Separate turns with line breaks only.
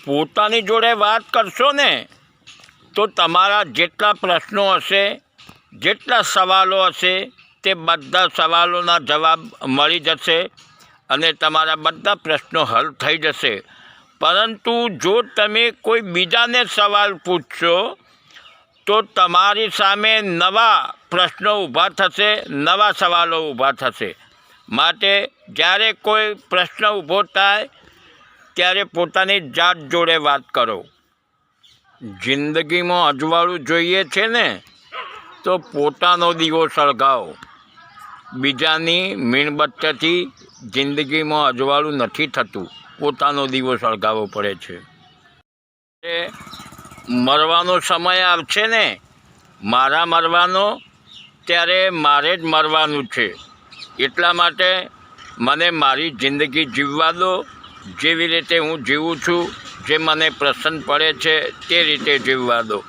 પોતાની જોડે વાત કરશો ને તો તમારા જેટલા પ્રશ્નો હશે, જેટલા સવાલો હશે, તે બધા સવાલોના જવાબ મળી જશે અને તમારા બધા પ્રશ્નો હલ થઈ જશે. પરંતુ જો તમે કોઈ બીજાને સવાલ પૂછશો તો તમારી સામે નવા પ્રશ્નો ઊભા થશે, નવા સવાલો ઊભા થશે. માટે જ્યારે કોઈ પ્રશ્ન ઊભો થાય ત્યારે પોતાની જાત જોડે વાત કરો. જિંદગીમાં અજવાળું જોઈએ છે ને તો પોતાનો દીવો સળગાવો. બીજાની મીણબત્તીથી જિંદગીમાં અજવાળું નથી થતું, પોતાનો દીવો સળગાવવો પડે છે. મરવાનો સમય આવશે ને, મારા મરવાનો, ત્યારે મારે જ મરવાનું છે. એટલા માટે મને મારી જિંદગી જીવવા દો. જેવી રીતે હું જીવું છું, જે મને પસંદ પડે છે તે રીતે જીવવા દો.